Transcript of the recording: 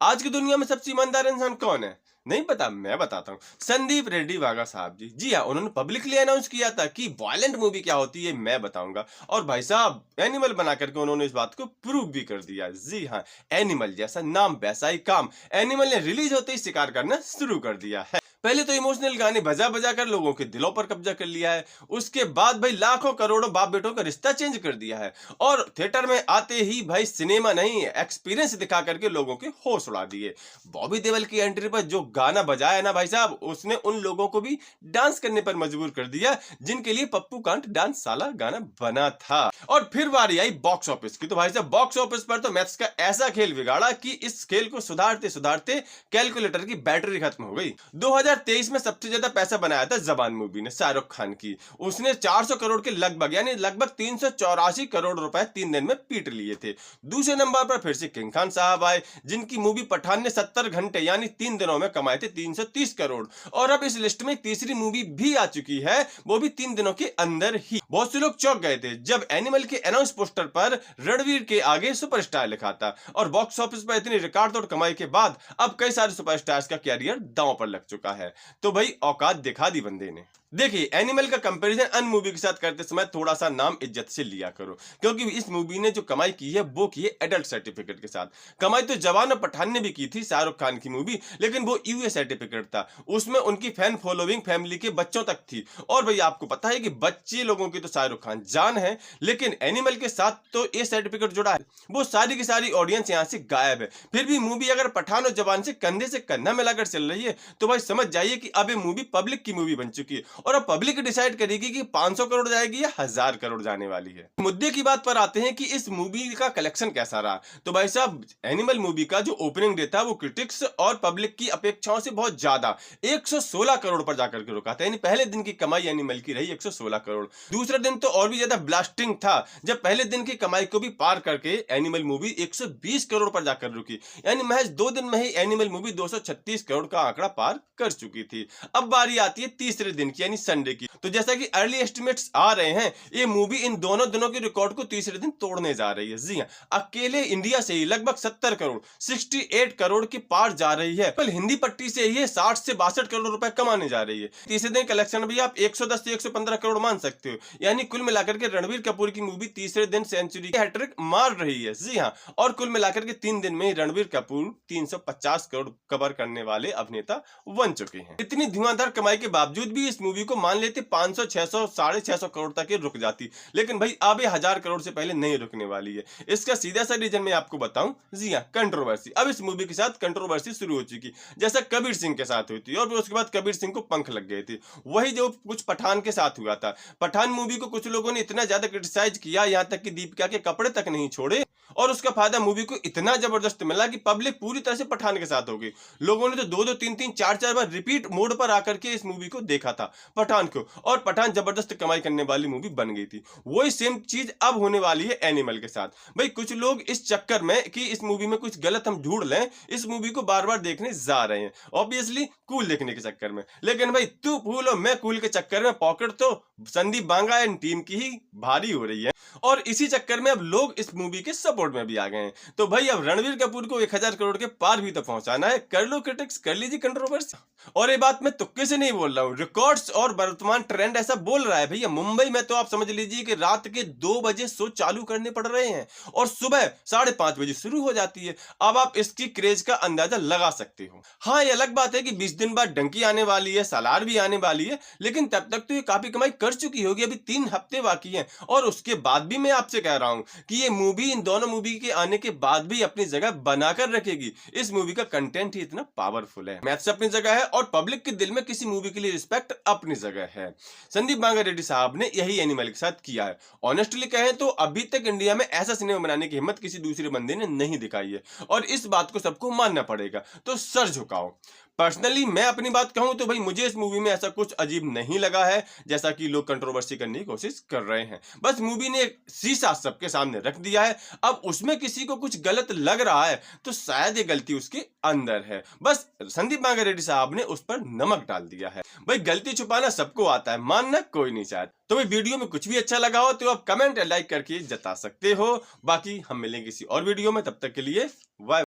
आज की दुनिया में सबसे ईमानदार इंसान कौन है? नहीं पता? मैं बताता हूँ। संदीप रेड्डी वाघा साहब जी। जी हाँ, उन्होंने पब्लिकली अनाउंस किया था कि वायलेंट मूवी क्या होती है मैं बताऊंगा। और भाई साहब एनिमल बना करके उन्होंने इस बात को प्रूव भी कर दिया। जी हाँ, एनिमल जैसा नाम वैसा ही काम। एनिमल ने रिलीज होते ही शिकार करना शुरू कर दिया है। पहले तो इमोशनल गाने बजा बजा कर लोगों के दिलों पर कब्जा कर लिया है। उसके बाद भाई लाखों करोड़ों बाप बेटों का रिश्ता चेंज कर दिया है। और थिएटर में आते ही भाई सिनेमा नहीं एक्सपीरियंस दिखा करके लोगों के होश उड़ा दिए। बॉबी देओल की एंट्री पर जो गाना बजाया ना भाई साहब, उसने उन लोगों को भी डांस करने पर मजबूर कर दिया जिनके लिए पप्पू कांट डांस साला गाना बना था। और फिर बारी आई बॉक्स ऑफिस की। तो भाई साहब बॉक्स ऑफिस पर तो मैथ्स का ऐसा खेल बिगाड़ा कि इस खेल को सुधारते सुधारते कैलकुलेटर की बैटरी खत्म हो गई। 2023 में सबसे ज्यादा पैसा बनाया था जबान मूवी ने शाहरुख खान की। उसने 400 करोड़ के लगभग यानी लगभग 384 करोड़ रुपए 3 दिन में पीट लिए थे। दूसरे नंबर पर फिर से किंग खान साहब आए, जिनकी मूवी पठान ने 70 घंटे यानी 3 दिनों में कमाए थे 330 करोड़। और अब इस लिस्ट में तीसरी मूवी भी आ चुकी है, वो भी 3 दिनों के अंदर ही। बहुत से लोग चौंक गए थे जब एनिमल के अनाउंस पोस्टर पर रणवीर के आगे सुपरस्टार लिखा था। और बॉक्स ऑफिस पर इतनी रिकॉर्ड तोड़ कमाई के बाद अब कई सारे सुपरस्टार्स का कैरियर दांव पर लग चुका है। तो भाई औकात दिखा दी बंदे ने। देखिए एनिमल का कंपैरिजन अन मूवी के साथ करते समय थोड़ा सा नाम इज्जत से लिया करो, क्योंकि इस मूवी ने जो कमाई की है वो की है एडल्ट सर्टिफिकेट के साथ। कमाई तो जवान और पठान ने भी की थी शाहरुख खान की मूवी, लेकिन वो यूए सर्टिफिकेट था। उसमें उनकी फैन फॉलोइंग फैमिली के बच्चों तक थी। और भाई आपको पता है कि बच्चे लोगों की तो शाहरुख खान जान है, लेकिन एनिमल के साथ तो ये सर्टिफिकेट जुड़ा है। वो सारी की सारी ऑडियंस यहाँ से गायब है। फिर भी मूवी अगर पठान और जवान से कंधा मिलाकर चल रही है तो भाई समझ जाइए कि अब ये मूवी पब्लिक की मूवी बन चुकी है। और अब पब्लिक डिसाइड करेगी कि 500 करोड़ जाएगी या 1000 करोड़ जाने वाली है। मुद्दे की बात पर आते हैं कि इस मूवी का कलेक्शन कैसा रहा। तो भाई साहब एनिमल मूवी का जो ओपनिंग डे था वो क्रिटिक्स और पब्लिक की अपेक्षाओं से बहुत ज्यादा 116 करोड़ पर जाकर के रुका था। यानी पहले दिन की कमाई एनिमल की रही 116 करोड़। दूसरा दिन तो और भी ज्यादा ब्लास्टिंग था, जब पहले दिन की कमाई को भी पार करके एनिमल मूवी 120 करोड़ पर जाकर रुकी। यानी महज 2 दिन में ही एनिमल मूवी 236 करोड़ का आंकड़ा पार कर चुकी थी। अब बारी आती है तीसरे दिन की यानी संडे की। तो जैसा कि अर्ली एस्टिमेट्स आ रहे हैं, ये मूवी इन दोनों दिनों के रिकॉर्ड को तीसरे दिन तोड़ने जा रही है। जी हां, अकेले इंडिया से ही लगभग 70 करोड़ 68 करोड़ के पार जा रही है। कल हिंदी पट्टी से ही 60 से 62 करोड़ रुपए कमाने जा रही है। तीसरे दिन कलेक्शन भी आप 110 से 115 करोड़ मान सकते हो। यानी कुल मिलाकर के रणवीर कपूर की मूवी तीसरे दिन सेंचुरी की हैट्रिक मार रही है। जी हां, और कुल मिलाकर के 3 दिन में रणवीर कपूर 350 करोड़ कवर करने वाले अभिनेता बन चुके हैं। इतनी धुआंधार कमाई के बावजूद भी इस मूवी को मान लेते 500 600 650 करोड़ तक रुक जाती, लेकिन भाई अब ये 1000 करोड़ से पहले नहीं रुकने वाली है। इसका सीधा सा रीजन मैं आपको बताऊं। जी हां, कंट्रोवर्सी। अब इस मूवी के साथ कंट्रोवर्सी शुरू हो चुकी, जैसा कबीर सिंह के साथ हुई थी और फिर उसके बाद कबीर सिंह को पंख लग गए थे। वही जो कुछ पठान के साथ हुआ था। पठान मूवी को कुछ लोगों ने इतना ज्यादा क्रिटिसाइज किया, यहां तक कि दीपिका के कपड़े तक नहीं छोड़े। और उसका फायदा मूवी को इतना जबरदस्त मिला कि पब्लिक पूरी तरह से पठान के साथ हो गई। लोगों ने तो 2-2 3-3 4-4 बार रिपीट मोड पर आकर के इस मूवी को देखा था पठान को, और पठान जबरदस्त कमाई करने वाली मूवी बन गई थी। वही सेम चीज अब होने वाली है एनिमल के साथ। भाई कुछ लोग इस चक्कर में कि इस मूवी में कुछ गलत हम ढूंढ लें, इस मूवी को बार बार देखने जा रहे हैं, ऑब्वियसली कूल देखने के चक्कर में। लेकिन भाई तू कूल और मैं कूल के चक्कर में पॉकेट तो संदीप बांगा एंड टीम की ही भारी हो रही है। और इसी चक्कर में अब लोग इस मूवी के सपोर्ट में भी आ गए हैं। तो भाई अब रणवीर कपूर को 1000 करोड़ के पार भी तो पहुंचाना है। कर लो क्रिटिक्स, कर लीजिए कंट्रोवर्सी। और ये बात मैं तुक्के से नहीं बोल रहा हूँ, रिकॉर्ड्स और वर्तमान ट्रेंड ऐसा बोल रहा है। भैया मुंबई में तो आप समझ लीजिए कि रात के 2 बजे शो चालू करने पड़ रहे हैं और सुबह 5:30 बजे शुरू हो जाती है। अब आप इसकी क्रेज का अंदाजा लगा सकते हो। हाँ, ये अलग बात है कि 20 दिन बाद डंकी आने वाली है, सालार भी आने वाली है, लेकिन तब तक तो ये काफी कमाई कर चुकी होगी। अभी 3 हफ्ते बाकी हैं और उसके बाद भी मैं आपसे कह रहा हूं कि ये मूवी इन दोनों मूवी के आने के बाद भी अपनी जगह बनाकर रखेगी। इस मूवी का कंटेंट ही इतना पावरफुल है। मैथ्स अपनी जगह है और पब्लिक के दिल में किसी मूवी के लिए रिस्पेक्ट अपनी जगह है। संदीप बांगा रेड्डी साहब ने यही एनिमल के साथ किया है। ऑनेस्टली कहें तो अभी तक इंडिया में ऐसा सिनेमा बनाने की हिम्मत किसी दूसरे बंदे ने नहीं दिखाई है और इस बात को सबको मानना पड़ेगा। तो सर झुकाओ। पर्सनली मैं अपनी बात कहूं तो भाई मुझे इस मूवी में ऐसा कुछ अजीब नहीं लगा है जैसा कि लोग कंट्रोवर्सी करने की कोशिश कर रहे हैं। बस मूवी ने एक शीशा सबके सामने रख दिया है। अब उसमें किसी को कुछ गलत लग रहा है तो शायद ये गलती उसके अंदर है। बस संदीप बांगा रेड्डी साहब ने उस पर नमक डाल दिया है। भाई गलती छुपाना सबको आता है, मानना कोई नहीं चाहता। तो भाई वीडियो में कुछ भी अच्छा लगा हो तो आप कमेंट या लाइक करके जता सकते हो। बाकी हम मिलेंगे किसी और वीडियो में, तब तक के लिए बाय।